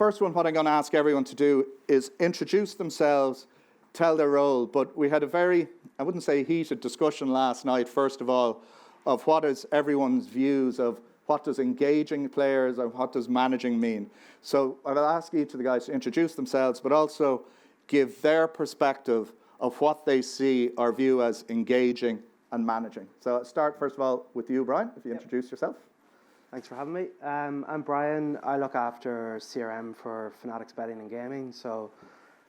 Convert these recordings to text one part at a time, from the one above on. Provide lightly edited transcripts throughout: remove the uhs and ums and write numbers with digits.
first one, what I'm going to ask everyone to do is introduce themselves, tell their role. But we had a very, I wouldn't say heated discussion last night, first of all, of what is everyone's views of what does engaging players and what does managing mean. So I'll ask each of the guys to introduce themselves, but also give their perspective of what they see or view as engaging and managing. So I'll start, first of all, with you, Bryan, if you introduce yourself. Thanks for having me. I'm Bryan. I look after CRM for Fanatics Betting Gaming. So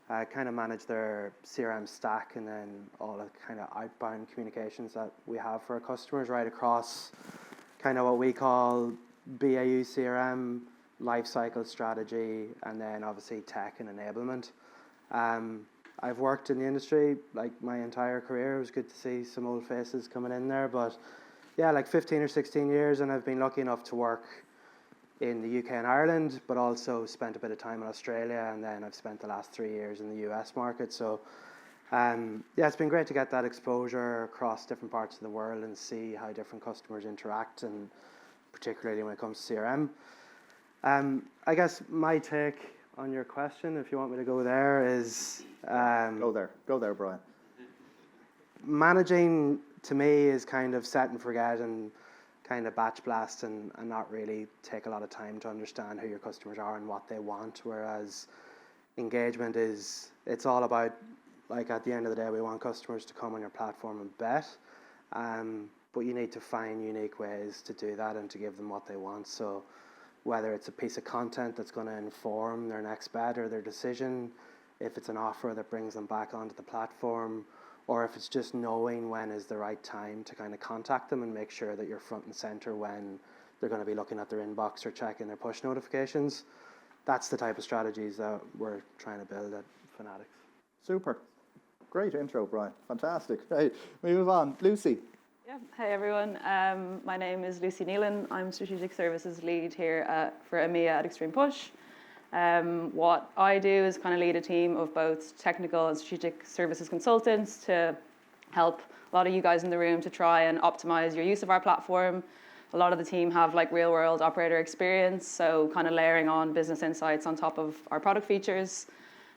I kind of manage their CRM stack and then all the kind of outbound communications that we have for our customers right across kind of what we call BAU CRM, lifecycle strategy, and then obviously tech and enablement. I've worked in the industry like my entire career. It was good to see some old faces coming in there, but yeah, like 15 or 16 years, and I've been lucky enough to work in the UK and Ireland, but also spent a bit of time in Australia, and then I've spent the last 3 years in the US market. So yeah, it's been great to get that exposure across different parts of the world and see how different customers interact, and particularly when it comes to CRM. I guess my take on your question, if you want me to go there, is... Go there, Bryan. Managing, to me, is kind of set and forget and kind of batch blast and not really take a lot of time to understand who your customers are and what they want, whereas engagement is, it's all about, like, at the end of the day, we want customers to come on your platform and bet, but you need to find unique ways to do that and to give them what they want. So whether it's a piece of content that's going to inform their next bet or their decision, if it's an offer that brings them back onto the platform, or if it's just knowing when is the right time to kind of contact them and make sure that you're front and center when they're going to be looking at their inbox or checking their push notifications. That's the type of strategies that we're trying to build at Fanatics. Super. Great intro, Bryan. Fantastic. Right, we move on. Lucy. Yeah. Hey, everyone. My name is Lucy Neylin. I'm Strategic Services Lead here for EMEA at Extreme Push. What I do is kind of lead a team of both technical and strategic services consultants to help a lot of you guys in the room to try and optimize your use of our platform. A lot of the team have like real world operator experience, so kind of layering on business insights on top of our product features.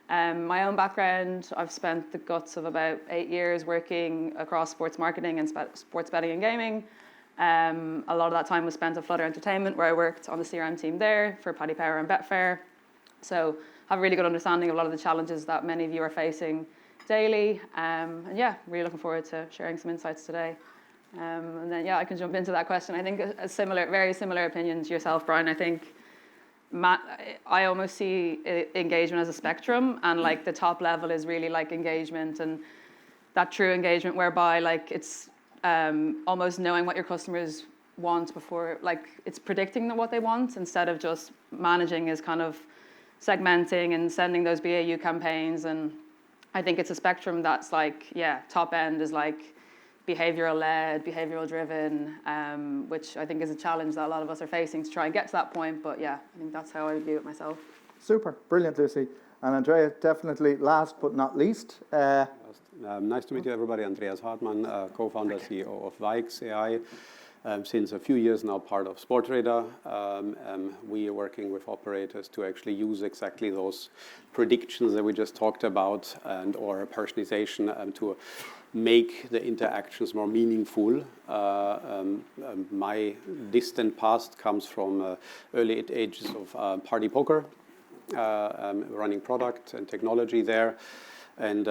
My own background, I've spent the guts of about 8 years working across sports marketing and sports betting and gaming. A lot of that time was spent at Flutter Entertainment, where I worked on the CRM team there for Paddy Power and Betfair. So I have a really good understanding of a lot of the challenges that many of you are facing daily. And yeah, really looking forward to sharing some insights today. And then, yeah, I can jump into that question. I think very similar opinion to yourself, Bryan. I think I almost see engagement as a spectrum, and like the top level is really like engagement and that true engagement whereby like it's almost knowing what your customers want before, like it's predicting what they want instead of just managing, is kind of segmenting and sending those BAU campaigns. And I think it's a spectrum that's like, yeah, top end is like behavioral led, behavioral driven, which I think is a challenge that a lot of us are facing to try and get to that point. But yeah, I think that's how I view it myself. Super, brilliant, Lucy. And Andrea, definitely last but not least. Nice to meet you, everybody. Andreas Hartmann, co-founder, CEO of VAIX AI. Since a few years now, part of Sportradar. We are working with operators to actually use exactly those predictions that we just talked about or personalization to make the interactions more meaningful. My distant past comes from early ages of party poker, running product and technology there. And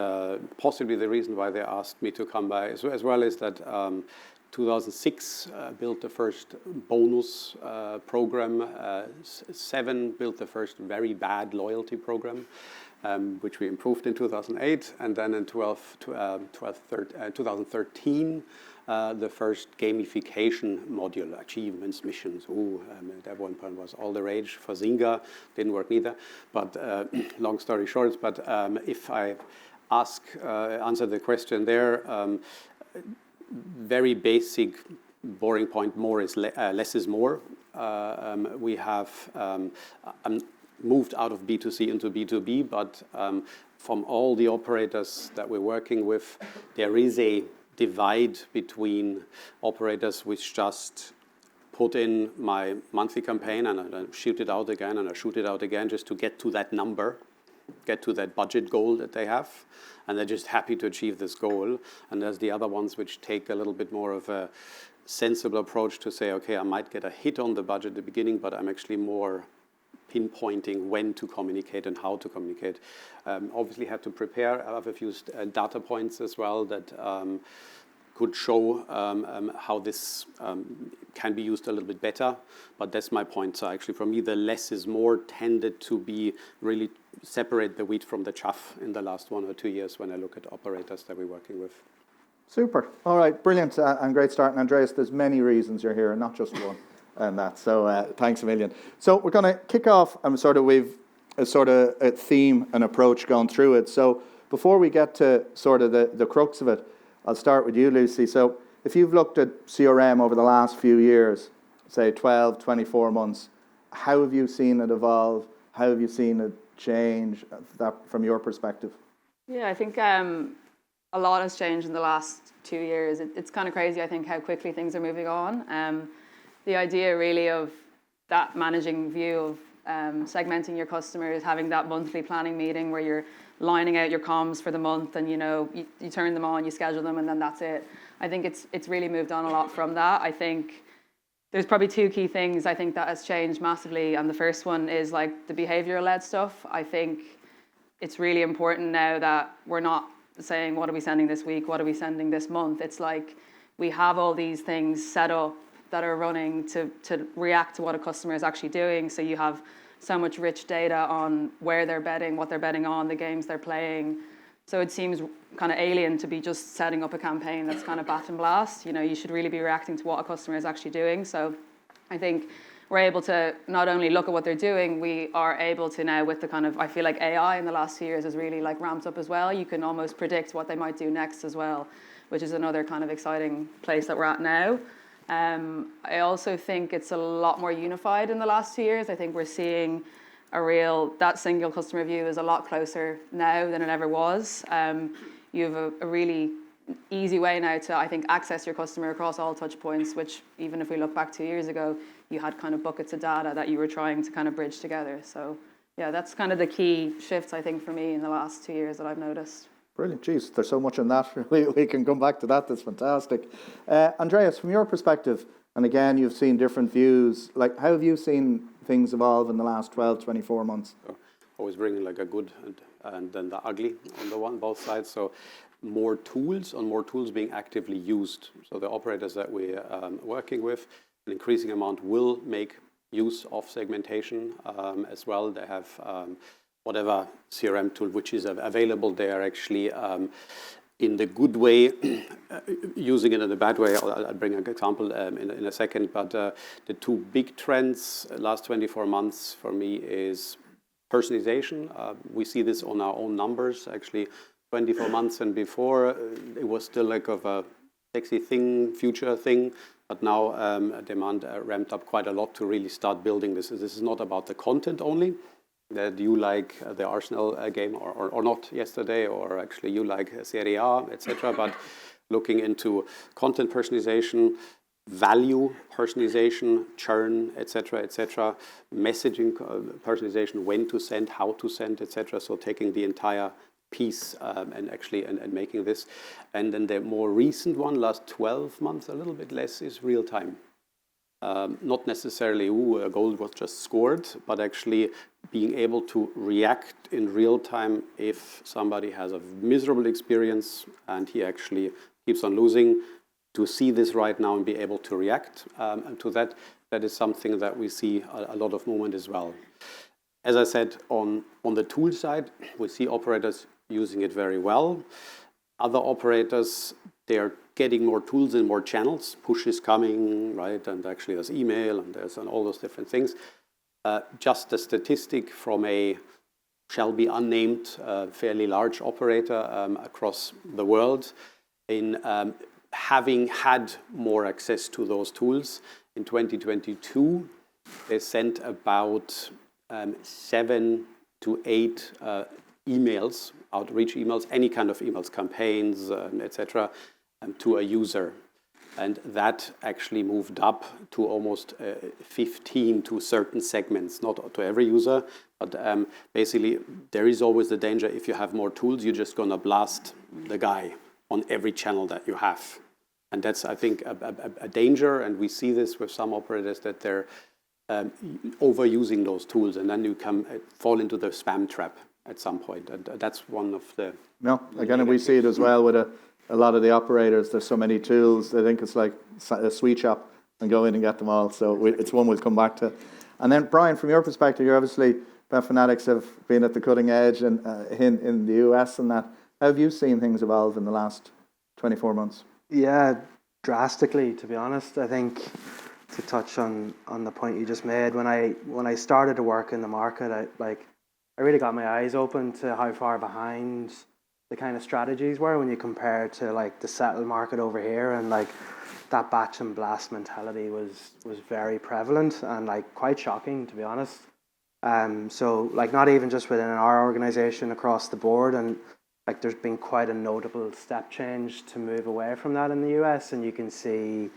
possibly the reason why they asked me to come by as well is that 2006 built the first bonus program. 7 built the first very bad loyalty program, which we improved in 2008. And then in 2013, the first gamification module, achievements, missions. At one point was all the rage for Zynga. Didn't work neither. But long story short, but if I answer the question there, very basic, boring point, more is less is more. We have moved out of B2C into B2B, but from all the operators that we're working with, there is a divide between operators which just put in my monthly campaign and I shoot it out again and I shoot it out again just to get to that number, get to that budget goal that they have. And they're just happy to achieve this goal. And there's the other ones which take a little bit more of a sensible approach to say, okay, I might get a hit on the budget at the beginning, but I'm actually more pinpointing when to communicate and how to communicate. Obviously have to prepare. I've used data points as well that could show how this can be used a little bit better. But that's my point. So actually for me, the less is more tended to be really separate the wheat from the chaff in the last 1 or 2 years when I look at operators that we're working with. Super. All right, brilliant and great start. And Andreas, there's many reasons you're here, not just one. And that. So thanks a million. So we're going to kick off. We've a sort of a theme and approach going through it. So before we get to sort of the crux of it, I'll start with you, Lucy. So if you've looked at CRM over the last few years, say 12, 24 months, how have you seen it evolve? How have you seen it change that from your perspective? Yeah, I think a lot has changed in the last 2 years. It's kind of crazy, I think, how quickly things are moving on. The idea really of that managing view of segmenting your customers, having that monthly planning meeting where you're lining out your comms for the month and you turn them on, you schedule them, and then that's it. I think it's really moved on a lot from that. I think there's probably 2 key things I think that has changed massively, and the first one is like the behavioral-led stuff. I think it's really important now that we're not saying, what are we sending this week, what are we sending this month? It's like we have all these things set up that are running to react to what a customer is actually doing. So you have so much rich data on where they're betting, what they're betting on, the games they're playing. So it seems kind of alien to be just setting up a campaign that's kind of bat and blast. You should really be reacting to what a customer is actually doing. So I think we're able to not only look at what they're doing, we are able to now with the kind of, I feel like AI in the last 2 years has really like ramped up as well. You can almost predict what they might do next as well, which is another kind of exciting place that we're at now. I also think it's a lot more unified in the last 2 years. I think we're seeing that single customer view is a lot closer now than it ever was. You have a really easy way now to, I think, access your customer across all touch points, which even if we look back 2 years ago, you had kind of buckets of data that you were trying to kind of bridge together. So yeah, that's kind of the key shifts, I think, for me in the last 2 years that I've noticed. Brilliant. Geez, there's so much in that. We can come back to that. That's fantastic. Andreas, from your perspective, and again, you've seen different views, like how have you seen things evolve in the last 12, 24 months? Always bringing like a good and then the ugly on both sides. So more tools being actively used. So the operators that we're working with, an increasing amount will make use of segmentation as well. They have whatever CRM tool which is available, they are actually in the good way using it in the bad way. I'll bring an example in a second, but the 2 big trends last 24 months for me is personalization. We see this on our own numbers. Actually, 24 months and before, it was still like of a sexy thing, future thing, but now demand ramped up quite a lot to really start building this. This is not about the content only, that you like the Arsenal game or not yesterday, or actually you like Serie A, etc. But looking into content personalization, value personalization, churn, etc., messaging personalization, when to send, how to send, etc. So taking the entire piece and making this. And then the more recent one, last 12 months, a little bit less, is real time. Not necessarily, a goal was just scored, but actually being able to react in real time if somebody has a miserable experience and he actually keeps on losing, to see this right now and be able to react and to that is something that we see a lot of movement as well. As I said, on the tool side, we see operators using it very well. Other operators, they're getting more tools and more channels. Push is coming, right? And actually there's email and there's all those different things. Just a statistic from a shall be unnamed, fairly large operator across the world in having had more access to those tools. In 2022, they sent about 7 to 8 emails, outreach emails, any kind of emails, campaigns, etc., to a user. And that actually moved up to almost 15 to certain segments, not to every user, but basically there is always the danger if you have more tools, you're just going to blast the guy on every channel that you have. And that's, I think, a danger, and we see this with some operators that they're overusing those tools, and then you fall into the spam trap at some point. And that's one of the... No, again, we see it as well with a lot of the operators. There's so many tools. They think it's like a sweet shop and go in and get them all. So it's one we'll come back to. And then, Bryan, from your perspective, you're obviously, Fanatics have been at the cutting edge and in the US and that. How have you seen things evolve in the last 24 months? Yeah, drastically, to be honest. I think to touch on the point you just made, when I started to work in the market, I really got my eyes open to how far behind the kind of strategies were when you compare to like the settled market over here, and like that batch and blast mentality was very prevalent and like quite shocking, to be honest. So like not even just within our organization, across the board, and like there's been quite a notable step change to move away from that in the US, and you can see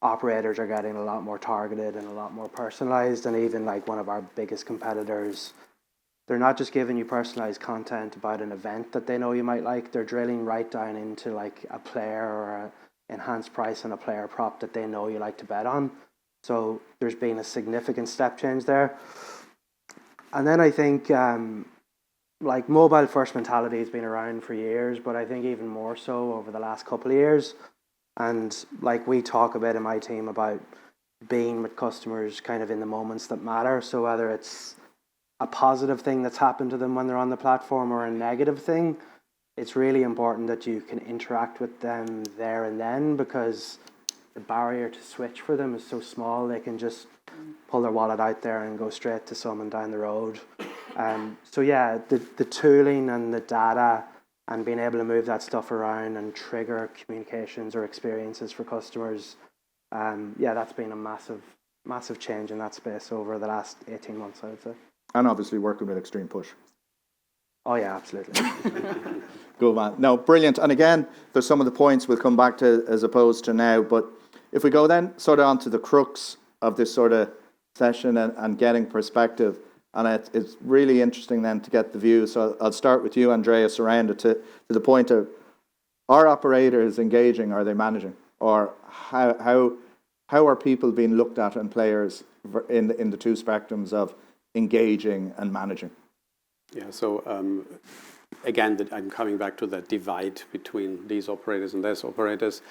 operators are getting a lot more targeted and a lot more personalized, and even like one of our biggest competitors, they're not just giving you personalized content about an event that they know you might like, they're drilling right down into like a player or a enhanced price on a player prop that they know you like to bet on. So there's been a significant step change there. And then I think like mobile first mentality has been around for years, but I think even more so over the last couple of years. And like we talk a bit in my team about being with customers kind of in the moments that matter. So whether it's a positive thing that's happened to them when they're on the platform or a negative thing, it's really important that you can interact with them there and then, because the barrier to switch for them is so small. They can just pull their wallet out there and go straight to someone down the road. So yeah, the tooling and the data and being able to move that stuff around and trigger communications or experiences for customers, yeah, that's been a massive change in that space over the last 18 months, I would say. And obviously working with Extreme Push. Oh yeah, absolutely. Good man. No, brilliant. And again, there's some of the points we'll come back to as opposed to now. But if we go then sort of onto the crux of this sort of session and getting perspective, and it's really interesting then to get the view. So I'll start with you, Andreas, around it to the point of, are operators engaging? Are they managing? Or how are people being looked at and players in the two spectrums of engaging and managing? Yeah, so again, I'm coming back to that divide between these operators and those operators.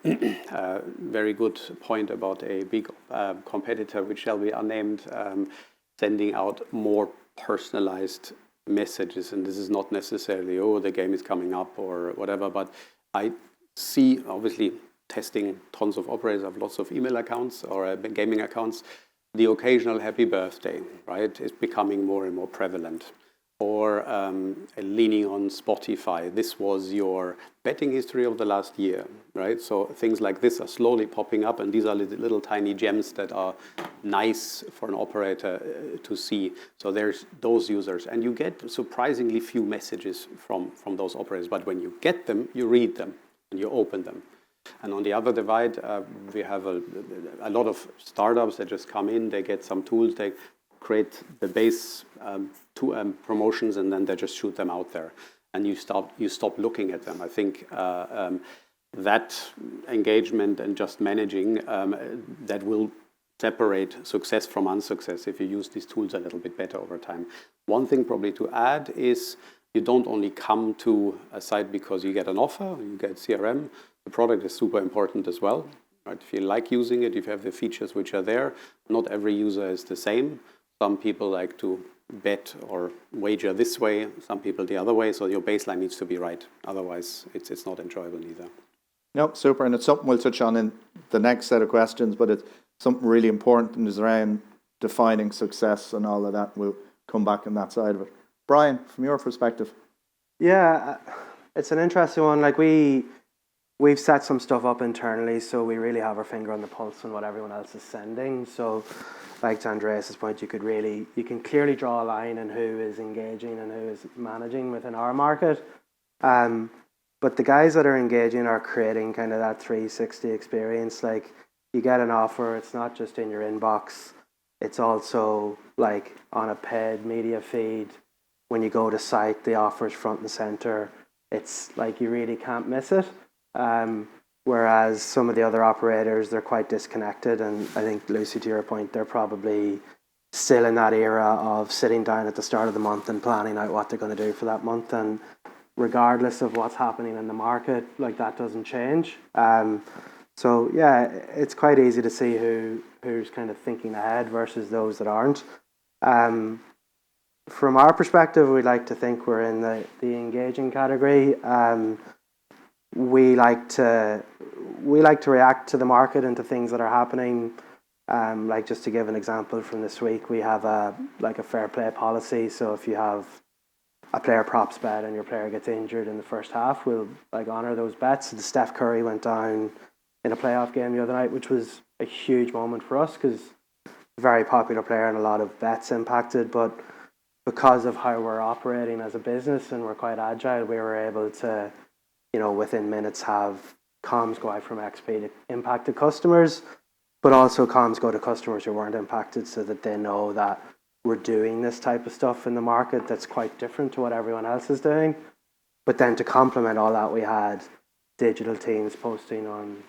Very good point about a big competitor, which shall be unnamed, sending out more personalized messages. And this is not necessarily, oh, the game is coming up or whatever, but I see, obviously, testing tons of operators. I have lots of email accounts or gaming accounts. The occasional happy birthday, right, is becoming more and more prevalent. Or leaning on Spotify. This was your betting history of the last year, right? So things like this are slowly popping up, and these are little tiny gems that are nice for an operator to see. So there's those users, and you get surprisingly few messages from those operators. But when you get them, you read them and you open them. And on the other divide, we have a lot of startups that just come in, they get some tools, they create the base promotions, and then they just shoot them out there. And you stop looking at them. I think that engagement and just managing, that will separate success from unsuccess if you use these tools a little bit better over time. One thing probably to add is you don't only come to a site because you get an offer, you get CRM. The product is super important as well. Right? If you like using it, if you have the features which are there, not every user is the same. Some people like to bet or wager this way, some people the other way, so your baseline needs to be right. Otherwise, it's not enjoyable either. No, super, and it's something we'll touch on in the next set of questions, but it's something really important and is around defining success and all of that. We'll come back on that side of it. Bryan, from your perspective. Yeah, it's an interesting one. Like we've set some stuff up internally, so we really have our finger on the pulse on what everyone else is sending. So like to Andreas' point, you can clearly draw a line in who is engaging and who is managing within our market. But the guys that are engaging are creating kind of that 360 experience. Like, you get an offer, it's not just in your inbox, it's also like on a paid media feed. When you go to site, the offer's front and center. It's like you really can't miss it. Whereas some of the other operators, they're quite disconnected. And I think, Lucy, to your point, they're probably still in that era of sitting down at the start of the month and planning out what they're going to do for that month. And regardless of what's happening in the market, like, that doesn't change. So yeah, it's quite easy to see who's kind of thinking ahead versus those that aren't. From our perspective, we like to think we're in the engaging category. We like to react to the market and to things that are happening. Like, just to give an example from this week, we have a fair play policy. So if you have a player props bet and your player gets injured in the first half, we'll honour those bets. The Steph Curry went down in a playoff game the other night, which was a huge moment for us because a very popular player and a lot of bets impacted. But because of how we're operating as a business and we're quite agile, we were able to, within minutes have comms go out from XP to impacted customers, but also comms go to customers who weren't impacted so that they know that we're doing this type of stuff in the market that's quite different to what everyone else is doing. But then to complement all that, we had digital teams posting on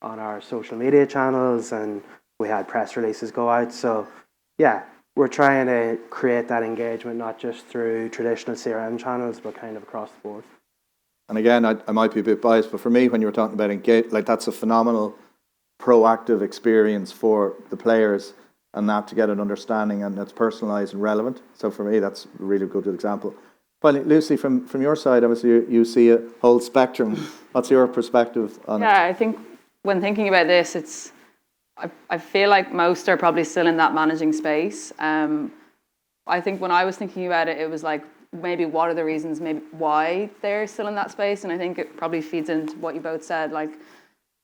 our social media channels, and we had press releases go out. So yeah, we're trying to create that engagement not just through traditional CRM channels, but kind of across the board. And again, I might be a bit biased, but for me, when you were talking about engage, like, that's a phenomenal proactive experience for the players, and that to get an understanding, and that's personalised and relevant. So for me, that's a really good example. Finally, Lucy, from your side, obviously you see a whole spectrum. What's your perspective on it? Yeah, I think when thinking about this, I feel like most are probably still in that managing space. I think when I was thinking about it, it was like, maybe what are the reasons maybe why they're still in that space? And I think it probably feeds into what you both said. Like,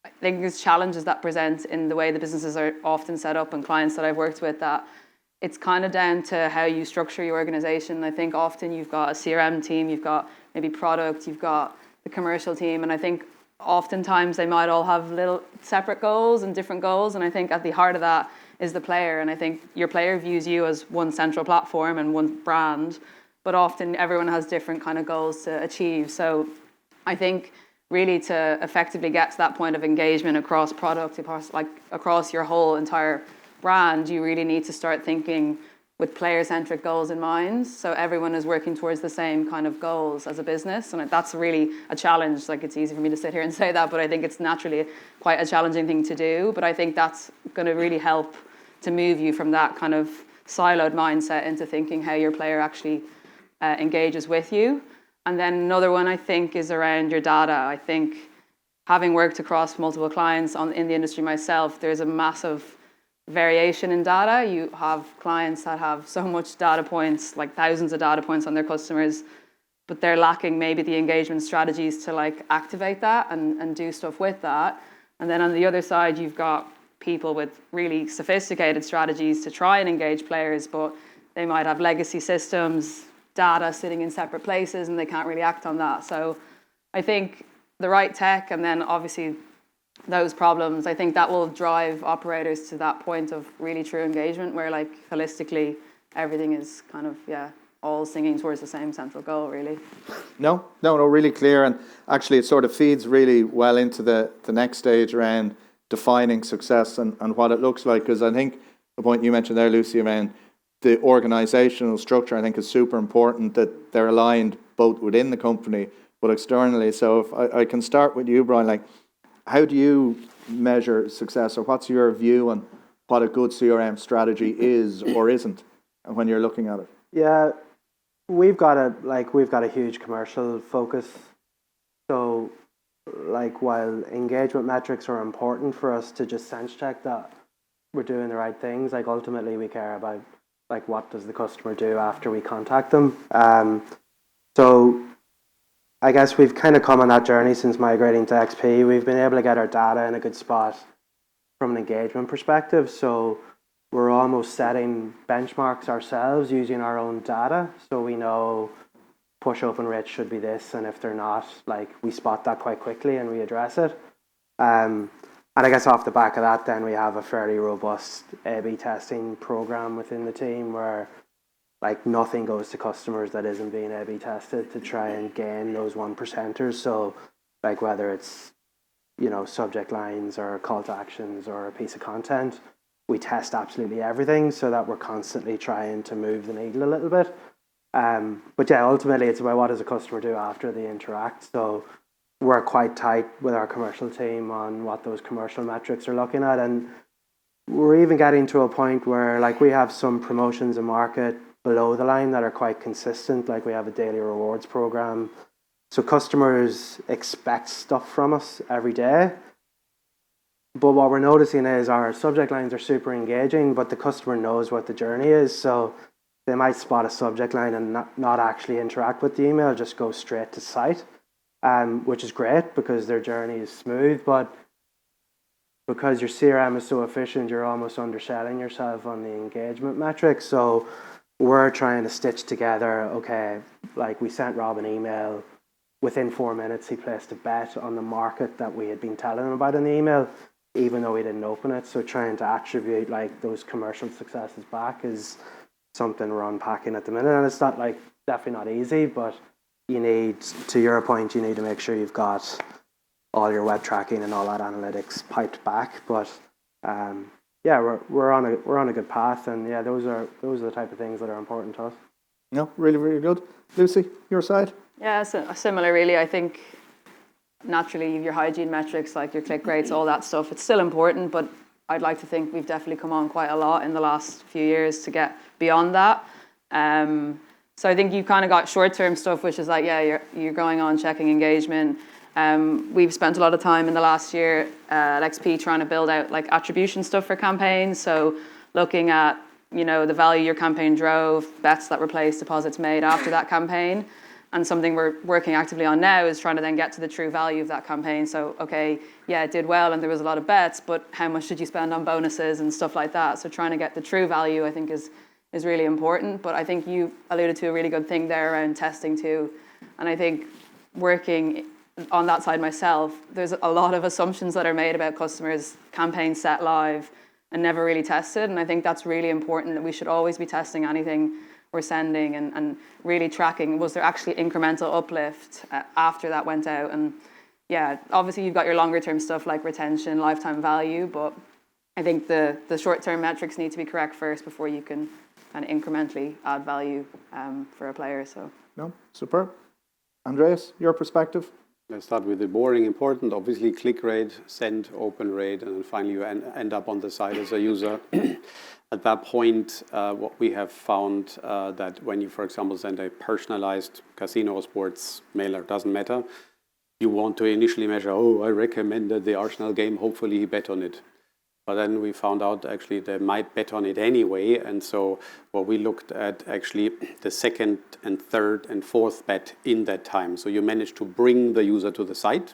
I think there's challenges that present in the way the businesses are often set up, and clients that I've worked with, that it's kind of down to how you structure your organization. I think often you've got a CRM team, you've got maybe product, you've got the commercial team, and I think oftentimes they might all have little separate goals and different goals, and I think at the heart of that is the player. And I think your player views you as one central platform and one brand, but often everyone has different kind of goals to achieve. So I think really to effectively get to that point of engagement across product, across your whole entire brand, you really need to start thinking with player-centric goals in mind. So everyone is working towards the same kind of goals as a business. And that's really a challenge. Like, it's easy for me to sit here and say that, but I think it's naturally quite a challenging thing to do. But I think that's going to really help to move you from that kind of siloed mindset into thinking how your player actually engages with you. And then another one, I think, is around your data. I think, having worked across multiple clients in the industry myself, there's a massive variation in data. You have clients that have so much data points, like thousands of data points on their customers, but they're lacking maybe the engagement strategies to activate that and do stuff with that. And then on the other side, you've got people with really sophisticated strategies to try and engage players, but they might have legacy systems, data sitting in separate places, and they can't really act on that. So I think the right tech, and then obviously those problems, I think that will drive operators to that point of really true engagement where holistically everything is kind of, all singing towards the same central goal, really. No, really clear. And actually it sort of feeds really well into the next stage around defining success and what it looks like. Because I think the point you mentioned there, Lucy, around the organizational structure, I think is super important, that they're aligned both within the company but externally. So if I can start with you, Bryan, how do you measure success, or what's your view on what a good CRM strategy is or isn't when you're looking at it? Yeah, we've got a huge commercial focus. So while engagement metrics are important for us to just sense check that we're doing the right things, ultimately we care about what does the customer do after we contact them. So I guess we've kind of come on that journey since migrating to XP. We've been able to get our data in a good spot from an engagement perspective. So we're almost setting benchmarks ourselves using our own data. So we know push open rates should be this, and if they're not, like, we spot that quite quickly and we address it. And I guess off the back of that, then we have a fairly robust A/B testing program within the team where, like, nothing goes to customers that isn't being A/B tested to try and gain those 1%ers. So, like, whether it's, you know, subject lines or call to actions or a piece of content, we test absolutely everything so that we're constantly trying to move the needle a little bit. But yeah, ultimately it's about what does a customer do after they interact. So we're quite tight with our commercial team on what those commercial metrics are looking at. And we're even getting to a point where, like, we have some promotions in market below the line that are quite consistent. Like, we have a daily rewards program. So customers expect stuff from us every day. But what we're noticing is our subject lines are super engaging, but the customer knows what the journey is. So they might spot a subject line and not actually interact with the email, just go straight to site, which is great because their journey is smooth. But because your CRM is so efficient, you're almost underselling yourself on the engagement metrics. So we're trying to stitch together, okay, like, we sent Rob an email. Within 4 minutes, he placed a bet on the market that we had been telling him about in the email, even though we didn't open it. So trying to attribute, like, those commercial successes back is something we're unpacking at the minute. And it's not, like, definitely not easy, but you need, to your point, you need to make sure you've got all your web tracking and all that analytics piped back. But yeah, we're on a good path, and yeah, those are the type of things that are important to us. No, really, really good. Lucy, your side? Yeah, so similar really. I think naturally your hygiene metrics, like your click rates, all that stuff, it's still important, but I'd like to think we've definitely come on quite a lot in the last few years to get beyond that. So I think you've kind of got short-term stuff, which is like, yeah, you're going on checking engagement. We've spent a lot of time in the last year at XP trying to build out, like, attribution stuff for campaigns. So looking at, you know, the value your campaign drove, bets that replaced deposits made after that campaign. And something we're working actively on now is trying to then get to the true value of that campaign. So, okay, yeah, it did well and there was a lot of bets, but how much did you spend on bonuses and stuff like that? So trying to get the true value, I think, is really important. But I think you alluded to a really good thing there around testing too. And I think working on that side myself, there's a lot of assumptions that are made about customers' campaigns set live and never really tested. And I think that's really important, that we should always be testing anything we're sending and really tracking, was there actually incremental uplift after that went out? And yeah, obviously you've got your longer term stuff like retention, lifetime value, but I think the short term metrics need to be correct first before you can kind of incrementally add value for a player. So No, superb. Andreas, your perspective? Let's start with the boring important. Obviously, click rate, send, open rate, and then finally you end up on the site as a user. At that point, what we have found that when you, for example, send a personalized casino or sports mailer, doesn't matter, you want to initially measure, oh, I recommended the Arsenal game, hopefully he bet on it. But then we found out actually they might bet on it anyway. And so what we looked at actually the second and third and fourth bet in that time. So you managed to bring the user to the site.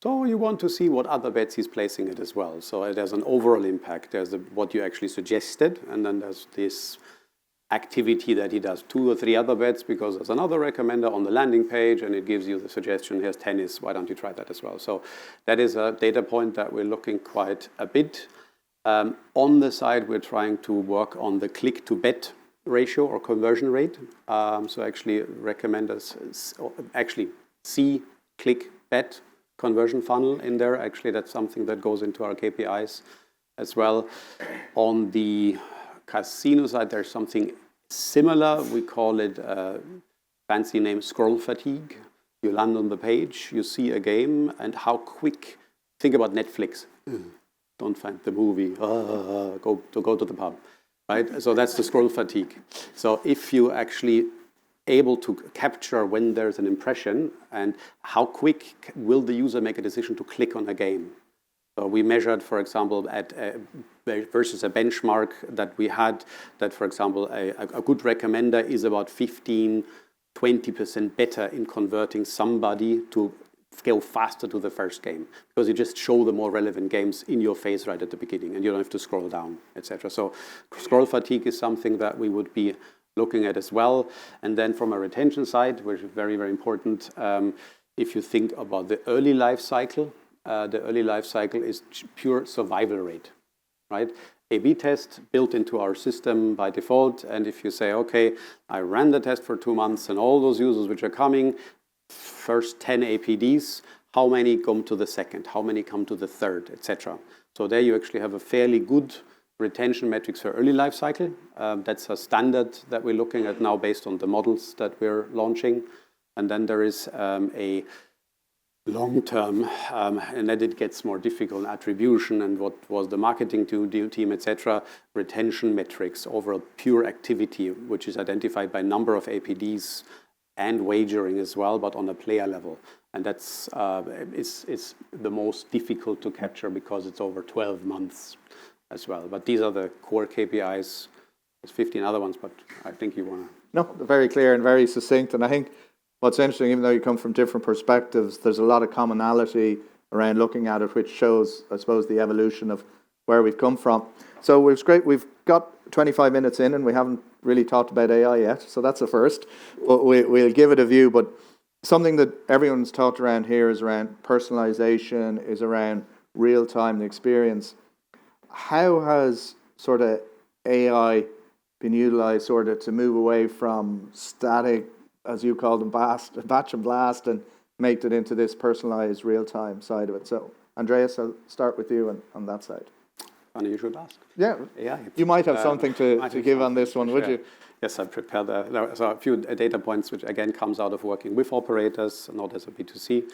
So you want to see what other bets he's placing it as well. So there's an overall impact. There's what you actually suggested. And then there's this activity that he does 2 or 3 other bets because there's another recommender on the landing page and it gives you the suggestion, here's tennis, why don't you try that as well? So that is a data point that we're looking quite a bit. On the side, we're trying to work on the click-to-bet ratio or conversion rate. So actually, recommenders actually see click-bet conversion funnel in there. Actually, that's something that goes into our KPIs as well. On the casino side, there's something similar. We call it fancy name scroll fatigue. You land on the page, you see a game, and how quick. Think about Netflix. Don't find the movie, go to the pub, right? So that's the scroll fatigue. So if you actually able to capture when there's an impression and how quick will the user make a decision to click on a game. So we measured, for example, at versus a benchmark that we had that, for example, a good recommender is about 15-20% better in converting somebody to go faster to the first game because you just show the more relevant games in your face right at the beginning and you don't have to scroll down, etc. So scroll fatigue is something that we would be looking at as well. And then from a retention side, which is very, very important, if you think about the early life cycle is pure survival rate, right? A/B test built into our system by default. And if you say, okay, I ran the test for 2 months and all those users which are coming, first 10 APDs, how many come to the second? How many come to the third, etc. So there you actually have a fairly good retention metrics for early life cycle. That's a standard that we're looking at now based on the models that we're launching. And then there is a long-term, and then it gets more difficult, attribution and what was the marketing team, etc. Retention metrics over pure activity, which is identified by number of APDs and wagering as well, but on a player level. And that's it's the most difficult to capture because it's over 12 months as well. But these are the core KPIs. There's 15 other ones, but I think you want to... No, very clear and very succinct. And I think what's interesting, even though you come from different perspectives, there's a lot of commonality around looking at it, which shows, I suppose, the evolution of where we've come from. So it's great. We've got 25 minutes in and we haven't really talked about AI yet. So that's a first. But we'll give it a view. But something that everyone's talked around here is around personalization, is around real-time experience. How has sort of AI been utilized sort of to move away from static, as you call them, batch and blast, and make it into this personalized real-time side of it? So, Andreas, I'll start with you on that side. Funny you should ask. Yeah, AI. You might have something to give on this one, would you? Yes, I prepared so a few data points, which again comes out of working with operators, not as a B2C.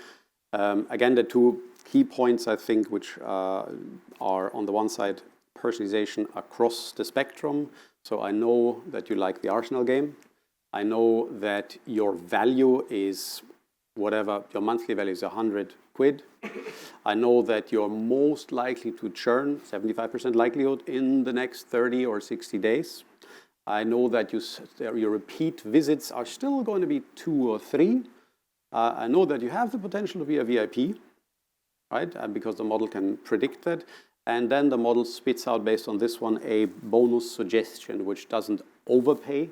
Again, the two key points, I think, which are on the one side, personalization across the spectrum. So I know that you like the Arsenal game. I know that your value is whatever, your monthly value is 100 quid. I know that you're most likely to churn, 75% likelihood, in the next 30 or 60 days. I know that your repeat visits are still going to be 2 or 3. I know that you have the potential to be a VIP, right? Because the model can predict that. And then the model spits out, based on this one, a bonus suggestion, which doesn't overpay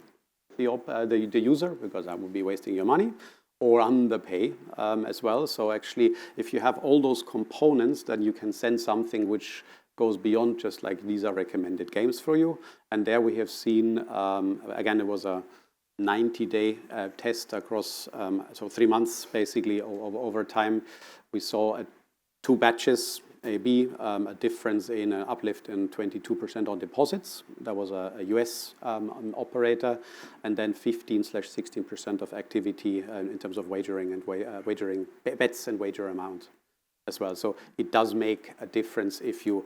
the user, because that would be wasting your money, or underpay as well. So actually, if you have all those components, then you can send something which goes beyond just like, these are recommended games for you. And there we have seen, again, it was a 90-day test across, so 3 months basically over time. We saw 2 batches, A/B, a difference in an uplift in 22% on deposits. That was a US operator, and then 15/16% of activity in terms of wagering and wagering bets and wager amount as well. So it does make a difference if you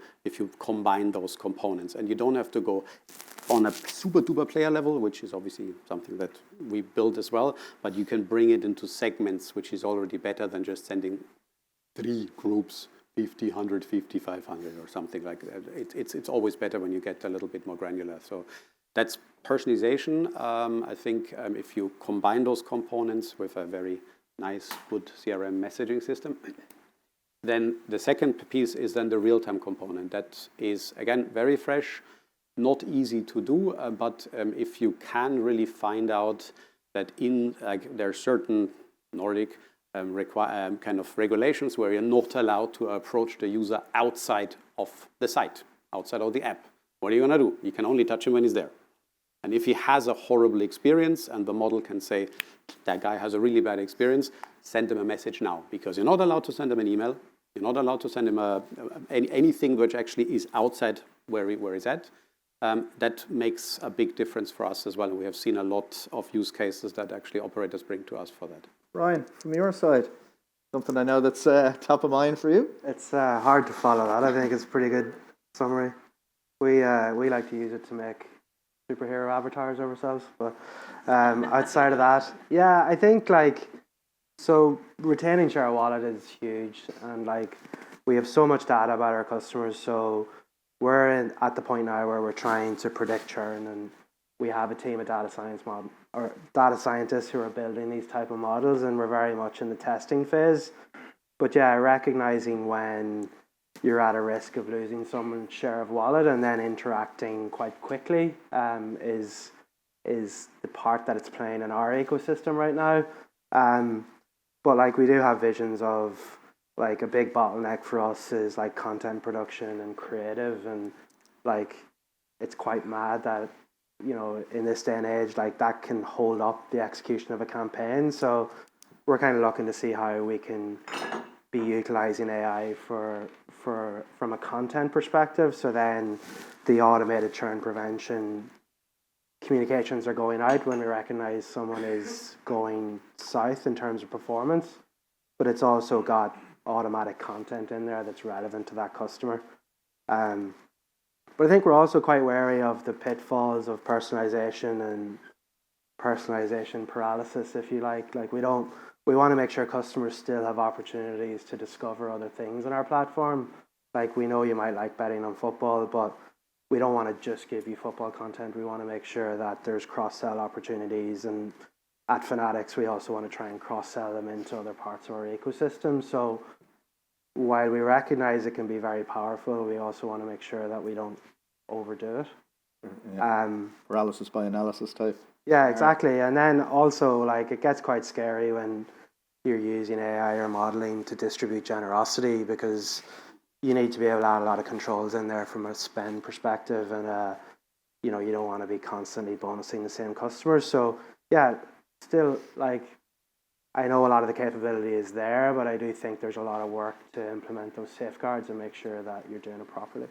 combine those components, and you don't have to go on a super duper player level, which is obviously something that we build as well, but you can bring it into segments, which is already better than just sending 3 groups, 50, 150, 500 or something like that. It's always better when you get a little bit more granular. So that's personalization. I think if you combine those components with a very nice, good CRM messaging system, then the second piece is then the real-time component. That is, again, very fresh, not easy to do, but if you can really find out that there are certain Nordic kind of regulations where you're not allowed to approach the user outside of the site, outside of the app. What are you going to do? You can only touch him when he's there. And if he has a horrible experience and the model can say, that guy has a really bad experience, send him a message now, because you're not allowed to send him an email. You're not allowed to send him anything which actually is outside where he's at. That makes a big difference for us as well. And we have seen a lot of use cases that actually operators bring to us for that. Ryan, from your side, something I know that's top of mind for you? It's hard to follow that. I think it's a pretty good summary. We like to use it to make superhero avatars of ourselves, but outside of that, yeah, I think so retaining share of wallet is huge, and we have so much data about our customers, so we're at the point now where we're trying to predict churn, and we have a team of data scientists who are building these type of models, and we're very much in the testing phase. But yeah, recognizing when you're at a risk of losing someone's share of wallet and then interacting quite quickly is is the part that it's playing in our ecosystem right now. But like we do have visions of like a big bottleneck for us is like content production and creative, and like it's quite mad that, you know, in this day and age, like that can hold up the execution of a campaign. So we're kind of looking to see how we can be utilizing AI from a content perspective. So then the automated churn prevention communications are going out when we recognize someone is going south in terms of performance, but it's also got automatic content in there that's relevant to that customer. But I think we're also quite wary of the pitfalls of personalization and personalization paralysis, if you like. Like we want to make sure customers still have opportunities to discover other things on our platform. Like we know you might like betting on football, but we don't want to just give you football content. We want to make sure that there's cross-sell opportunities. And at Fanatics, we also want to try and cross-sell them into other parts of our ecosystem. So while we recognize it can be very powerful, we also want to make sure that we don't overdo it. Yeah. Paralysis by analysis type. Yeah, exactly. And then also, like, it gets quite scary when you're using AI or modeling to distribute generosity, because you need to be able to add a lot of controls in there from a spend perspective, and you know, you don't want to be constantly bonusing the same customers. So yeah, still, like, I know a lot of the capability is there, but I do think there's a lot of work to implement those safeguards and make sure that you're doing it properly.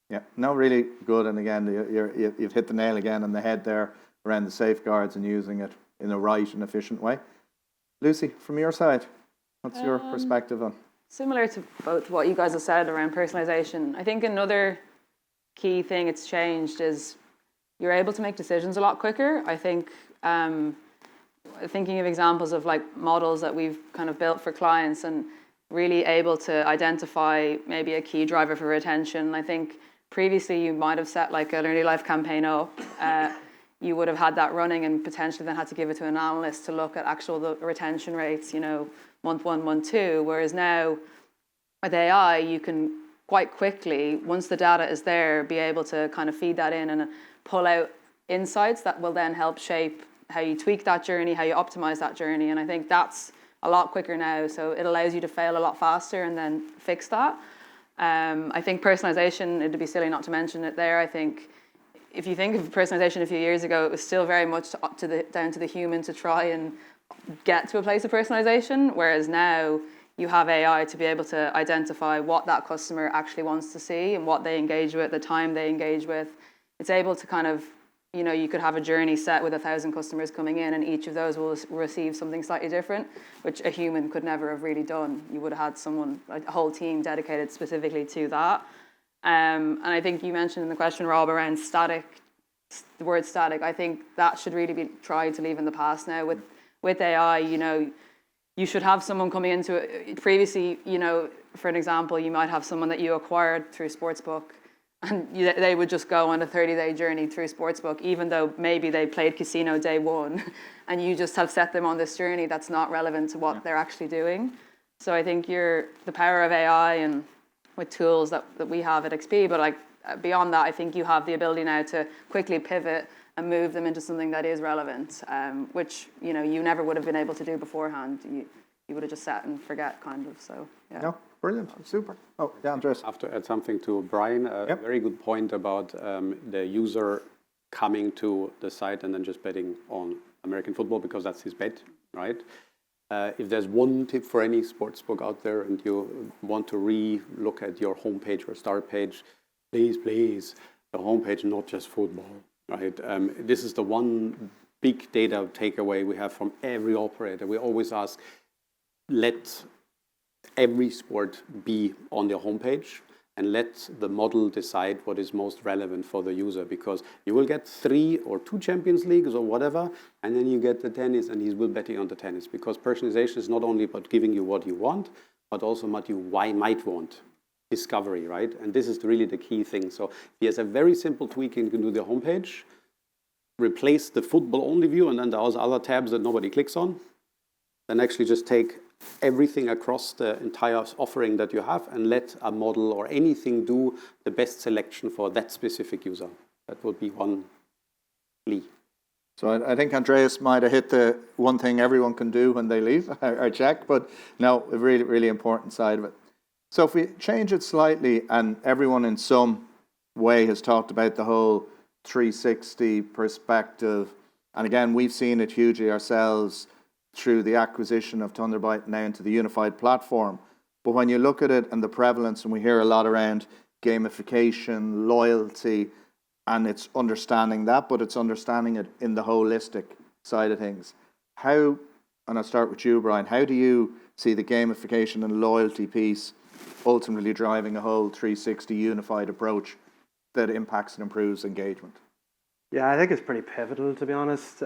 Yeah, no, really good. And again, you've hit the nail again on the head there around the safeguards and using it in a right and efficient way. Lucy, from your side, what's your perspective on? Similar to both what you guys have said around personalization, I think another key thing it's changed is you're able to make decisions a lot quicker. I think thinking of examples of like models that we've kind of built for clients and really able to identify maybe a key driver for retention. I think previously you might have set like an early life campaign up. You would have had that running and potentially then had to give it to an analyst to look at the retention rates, you know, month 1, month 2. Whereas now with AI, you can quite quickly, once the data is there, be able to kind of feed that in and pull out insights that will then help shape how you tweak that journey, how you optimize that journey. And I think that's a lot quicker now. So it allows you to fail a lot faster and then fix that. I think personalization, it'd be silly not to mention it there. I think if you think of personalization a few years ago, it was still very much down to the human to try and get to a place of personalization. Whereas now you have AI to be able to identify what that customer actually wants to see and what they engage with, the time they engage with. It's able to kind of, you know, you could have a journey set with 1,000 customers coming in, and each of those will receive something slightly different, which a human could never have really done. You would have had someone, a whole team dedicated specifically to that. And I think you mentioned in the question, Rob, around static, the word static. I think that should really be tried to leave in the past now. With AI, you know, you should have someone coming into it. Previously, you know, for an example, you might have someone that you acquired through Sportsbook, and they would just go on a 30-day journey through Sportsbook, even though maybe they played casino day 1, and you just have set them on this journey that's not relevant to what they're actually doing. So I think the power of AI and with tools that we have at XP, but like beyond that, I think you have the ability now to quickly pivot and move them into something that is relevant, which, you know, you never would have been able to do beforehand. You would have just sat and forget, kind of. So yeah. No, brilliant, super. Oh, yeah, Andreas. I have to add something to Bryan. A very good point about the user coming to the site and then just betting on American football because that's his bet, right? If there's one tip for any sportsbook out there and you want to re-look at your homepage or start page, please, the homepage, not just football, right? This is the one big data takeaway we have from every operator. We always ask, let every sport be on their homepage and let the model decide what is most relevant for the user, because you will get 3 or 2 Champions Leagues or whatever, and then you get the tennis and he will betting on the tennis, because personalization is not only about giving you what you want, but also what you might want. Discovery, right? And this is really the key thing. So here's a very simple tweak you can do the homepage, replace the football only view, and then there's other tabs that nobody clicks on. Then actually just take everything across the entire offering that you have and let a model or anything do the best selection for that specific user. That would be one plea. So I think Andreas might have hit the one thing everyone can do when they leave, our check, but no, a really, really important side of it. So if we change it slightly, and everyone in some way has talked about the whole 360 perspective, and again, we've seen it hugely ourselves through the acquisition of Thunderbyte now into the unified platform. But when you look at it and the prevalence, and we hear a lot around gamification, loyalty, and it's understanding that, but it's understanding it in the holistic side of things. How, and I'll start with you, Bryan, how do you see the gamification and loyalty piece ultimately driving a whole 360 unified approach that impacts and improves engagement? Yeah, I think it's pretty pivotal, to be honest.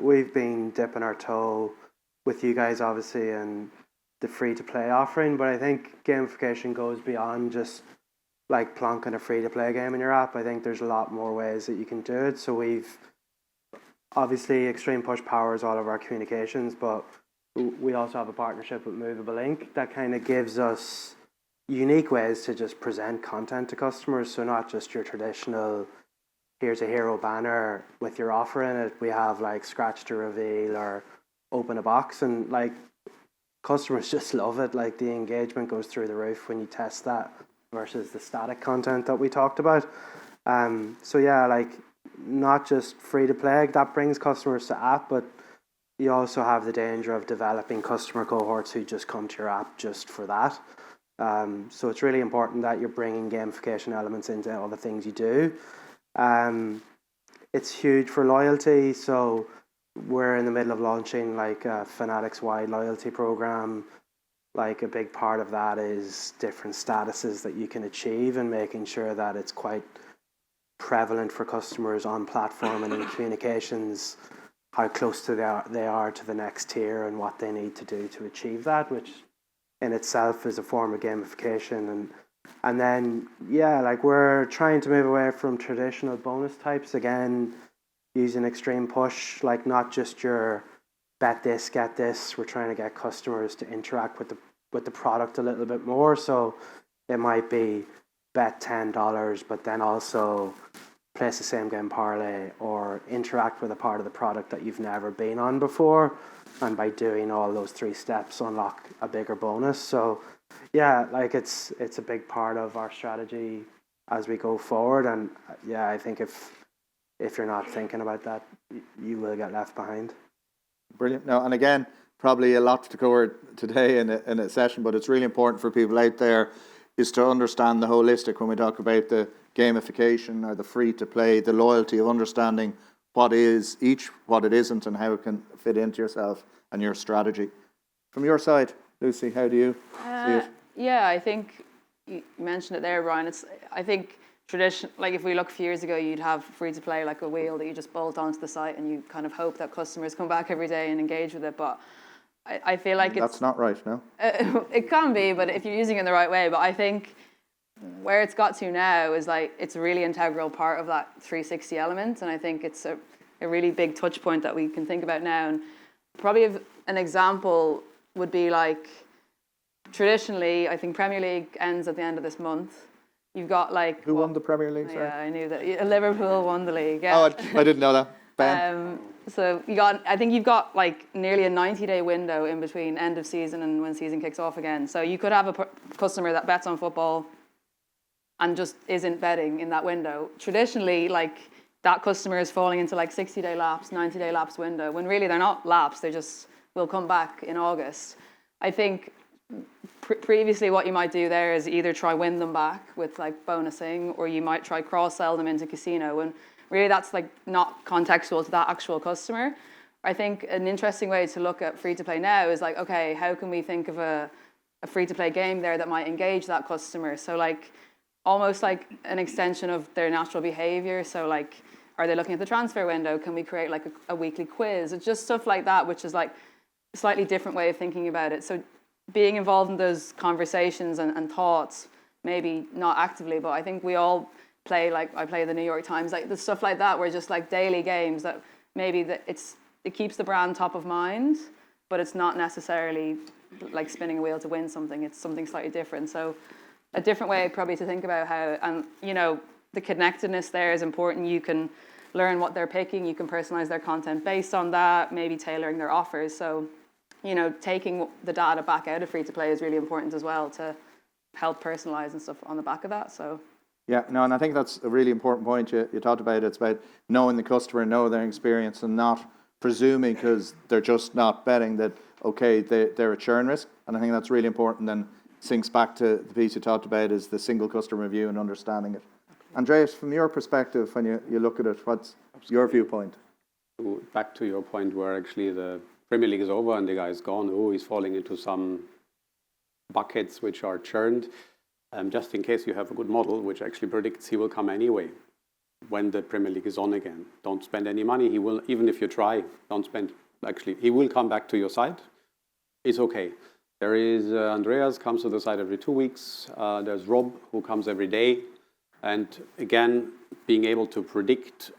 We've been dipping our toe with you guys, obviously, in the free-to-play offering, but I think gamification goes beyond just like plonking a free-to-play game in your app. I think there's a lot more ways that you can do it. So we've, obviously, Extreme Push powers all of our communications, but we also have a partnership with Movable Ink that kind of gives us unique ways to just present content to customers. So not just your traditional, here's a hero banner with your offer in it. We have like scratch to reveal or open a box, and like customers just love it. Like the engagement goes through the roof when you test that versus the static content that we talked about. So yeah, like not just free to play, that brings customers to app, but you also have the danger of developing customer cohorts who just come to your app just for that. So it's really important that you're bringing gamification elements into all the things you do. It's huge for loyalty. So we're in the middle of launching like a Fanatics wide loyalty program. Like a big part of that is different statuses that you can achieve and making sure that it's quite prevalent for customers on platform and in communications, how close to they are to the next tier and what they need to do to achieve that, which in itself is a form of gamification. And then, yeah, like we're trying to move away from traditional bonus types, again, using Extreme Push, like not just your bet this, get this. We're trying to get customers to interact with the product a little bit more. So it might be bet $10, but then also place a same game parlay or interact with a part of the product that you've never been on before. And by doing all those 3 steps, unlock a bigger bonus. So yeah, like it's a big part of our strategy as we go forward. And yeah, I think if you're not thinking about that, you will get left behind. Brilliant. Now, and again, probably a lot to cover today in a session, but it's really important for people out there is to understand the holistic when we talk about the gamification or the free to play, the loyalty of understanding what is each, what it isn't, and how it can fit into yourself and your strategy. From your side, Lucy, how do you see it? Yeah, I think you mentioned it there, Bryan. I think tradition, like if we look a few years ago, you'd have free to play like a wheel that you just bolt onto the site and you kind of hope that customers come back every day and engage with it. But I feel like that's not right, no? It can be, but if you're using it in the right way. But I think where it's got to now is like it's a really integral part of that 360 element, and I think it's a really big touch point that we can think about now. And probably an example would be like traditionally, I think Premier League ends at the end of this month. You've got like who won the Premier League? Sorry? Yeah, I knew that Liverpool won the league. Yeah. Oh, I didn't know that. Ben. So I think you've got like nearly a 90-day window in between end of season and when season kicks off again. So you could have a customer that bets on football and just isn't betting in that window. Traditionally, like that customer is falling into like 60-day lapse, 90-day lapse window, when really they're not lapsed. They just will come back in August. I think previously what you might do there is either try win them back with like bonusing, or you might try cross-sell them into casino, and really that's like not contextual to that actual customer. I think an interesting way to look at free-to-play now is like, okay, how can we think of a free-to-play game there that might engage that customer? So like almost like an extension of their natural behavior. So like, are they looking at the transfer window? Can we create like a weekly quiz? It's just stuff like that, which is like a slightly different way of thinking about it. So being involved in those conversations and thoughts, maybe not actively, but I think we all play, like I play the New York Times, like the stuff like that, where just like daily games that maybe it keeps the brand top of mind, but it's not necessarily like spinning a wheel to win something. It's something slightly different. So a different way probably to think about how, and you know, the connectedness there is important. You can learn what they're picking. You can personalize their content based on that, maybe tailoring their offers. So, taking the data back out of free-to-play is really important as well to help personalize and stuff on the back of that. So. Yeah, no, and I think that's a really important point you talked about. It's about knowing the customer, know their experience, and not presuming because they're just not betting that, okay, they're a churn risk. And I think that's really important and syncs back to the piece you talked about is the single customer view and understanding it. Andreas, from your perspective, when you look at it, what's your viewpoint? Back to your point where actually the Premier League is over and the guy is gone. Oh, he's falling into some buckets which are churned. Just in case you have a good model which actually predicts he will come anyway when the Premier League is on again. Don't spend any money. He will, even if you try, don't spend. Actually, he will come back to your site. It's okay. There is Andreas comes to the site every 2 weeks. There's Rob who comes every day. And again, being able to predict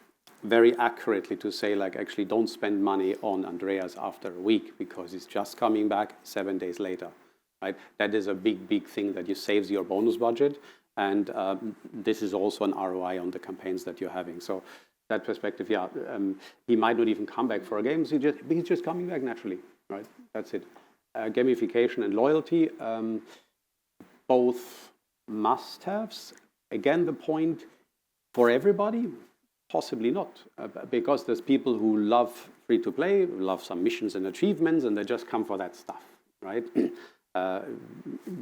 very accurately to say, like, actually don't spend money on Andreas after a week because he's just coming back 7 days later. Right? That is a big thing that you saves your bonus budget. And this is also an ROI on the campaigns that you're having. So that perspective, yeah, he might not even come back for a game. So he's just coming back naturally, right? That's it. Gamification and loyalty, both must-haves. Again, the point for everybody, possibly not. Because there's people who love free-to-play, love some missions and achievements, and they just come for that stuff, right?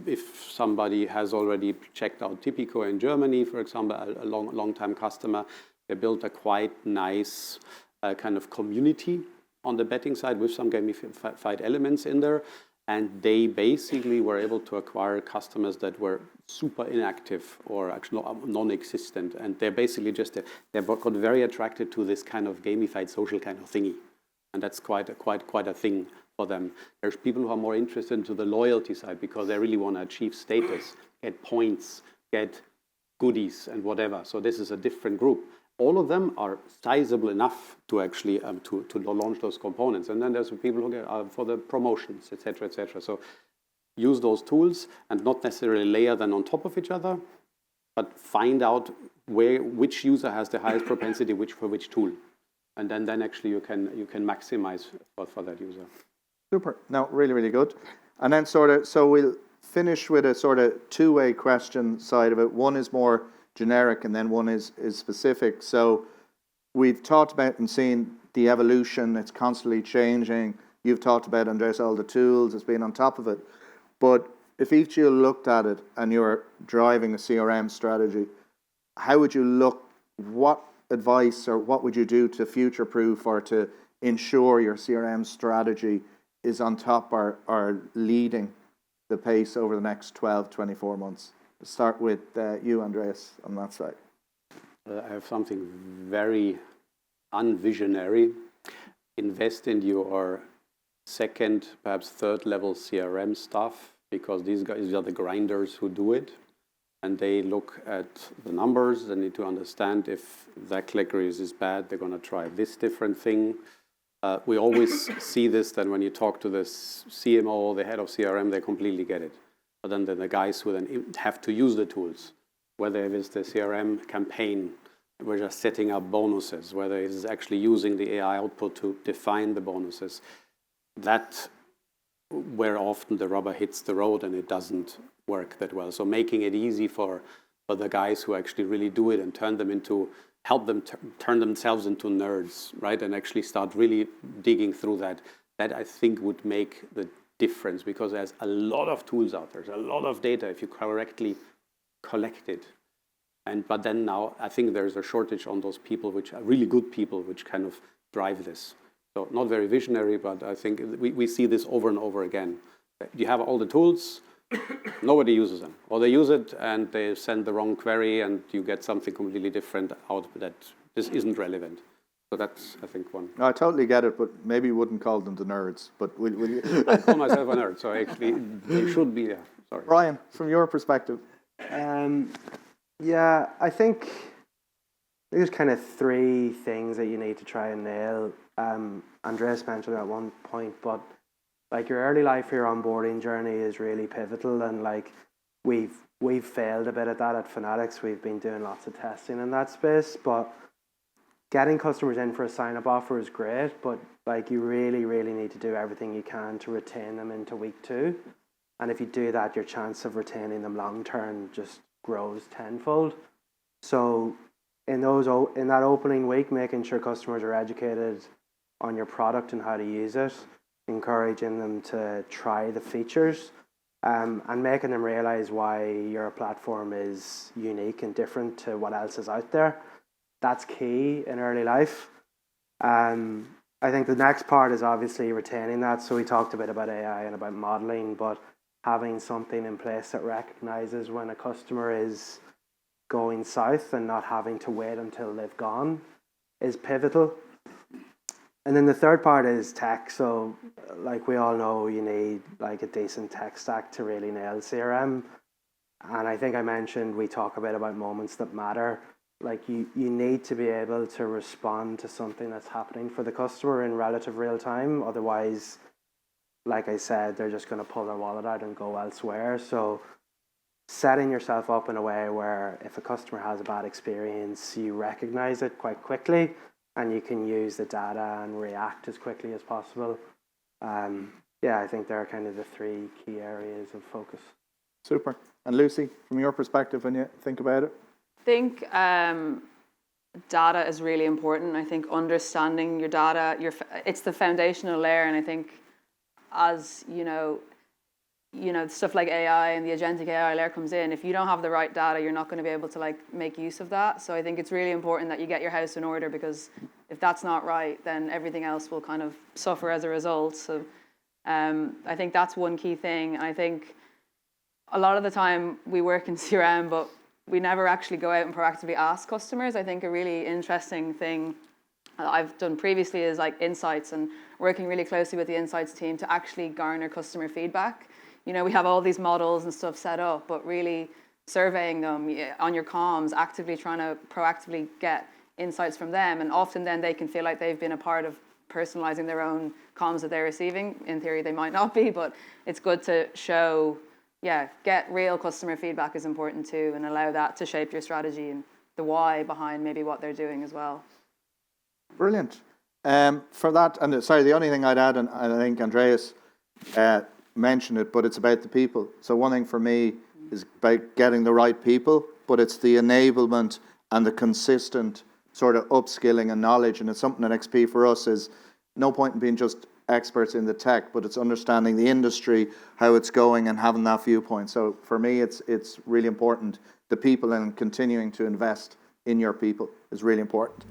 If somebody has already checked out Tipico in Germany, for example, a long-time customer, they built a quite nice kind of community on the betting side with some gamified elements in there. And they basically were able to acquire customers that were super inactive or actually non-existent. And they're basically they got very attracted to this kind of gamified social kind of thingy. And that's quite a thing for them. There's people who are more interested into the loyalty side because they really want to achieve status, get points, get goodies and whatever. So this is a different group. All of them are sizable enough to actually to launch those components. And then there's people who get for the promotions, etc., etc. So use those tools and not necessarily layer them on top of each other, but find out which user has the highest propensity for which tool. And then actually you can maximize for that user. Super. No, really good. And then so we'll finish with a sort of two-way question side of it. One is more generic and then one is specific. So we've talked about and seen the evolution. It's constantly changing. You've talked about, Andreas, all the tools, it's been on top of it. But if each of you looked at it and you're driving a CRM strategy, how would you look, what advice or what would you do to future-proof or to ensure your CRM strategy is on top or leading the pace over the next 12, 24 months? Let's start with you, Andreas, on that side. I have something very unvisionary. Invest in your second, perhaps third level CRM stuff, because these guys are the grinders who do it. And they look at the numbers. They need to understand if that click-through is bad, they're going to try this different thing. We always see this, that when you talk to the CMO, the head of CRM, they completely get it. But then the guys who then have to use the tools, whether it is the CRM campaign, we're just setting up bonuses, whether it is actually using the AI output to define the bonuses, that where often the rubber hits the road and it doesn't work that well. So making it easy for the guys who actually really do it and help them turn themselves into nerds, right? And actually start really digging through that I think would make the difference, because there's a lot of tools out there. There's a lot of data if you correctly collect it. But then now I think there's a shortage on those people, which are really good people, which kind of drive this. So not very visionary, but I think we see this over and over again. You have all the tools, nobody uses them. Or they use it and they send the wrong query and you get something completely different out that this isn't relevant. So that's, I think, one. No, I totally get it, but maybe you wouldn't call them the nerds. But will you? I call myself a nerd, so actually they should be, yeah, sorry. Bryan, from your perspective. Yeah, I think there's kind of three things that you need to try and nail. Andreas mentioned at one point, but like your early life, your onboarding journey is really pivotal, and like we've failed a bit at that at Fanatics. We've been doing lots of testing in that space, but getting customers in for a sign-up offer is great, but like you really, really need to do everything you can to retain them into week 2. And if you do that, your chance of retaining them long-term just grows tenfold. So in that opening week, making sure customers are educated on your product and how to use it, encouraging them to try the features, and making them realize why your platform is unique and different to what else is out there. That's key in early life. I think the next part is obviously retaining that. So we talked a bit about AI and about modeling, but having something in place that recognizes when a customer is going south and not having to wait until they've gone is pivotal. And then the third part is tech. So like we all know, you need like a decent tech stack to really nail CRM. And I think I mentioned we talk a bit about moments that matter. Like you need to be able to respond to something that's happening for the customer in relative real time. Otherwise, like I said, they're just going to pull their wallet out and go elsewhere. So setting yourself up in a way where if a customer has a bad experience, you recognize it quite quickly and you can use the data and react as quickly as possible. Yeah, I think there are kind of the 3 key areas of focus. Super. And Lucy, from your perspective, when you think about it? I think data is really important. I think understanding your data, it's the foundational layer. And I think as, stuff like AI and the agentic AI layer comes in, if you don't have the right data, you're not going to be able to like make use of that. So I think it's really important that you get your house in order, because if that's not right, then everything else will kind of suffer as a result. So I think that's one key thing. I think a lot of the time we work in CRM, but we never actually go out and proactively ask customers. I think a really interesting thing that I've done previously is like insights and working really closely with the insights team to actually garner customer feedback. We have all these models and stuff set up, but really surveying them on your comms, actively trying to proactively get insights from them. And often then they can feel like they've been a part of personalizing their own comms that they're receiving. In theory, they might not be, but it's good to show, get real customer feedback is important too, and allow that to shape your strategy and the why behind maybe what they're doing as well. Brilliant. For that, and sorry, the only thing I'd add, and I think Andreas mentioned it, but it's about the people. So one thing for me is about getting the right people, but it's the enablement and the consistent sort of upskilling and knowledge. And it's something that XP for us is no point in being just experts in the tech, but it's understanding the industry, how it's going, and having that viewpoint. So for me, it's really important. The people and continuing to invest in your people is really important.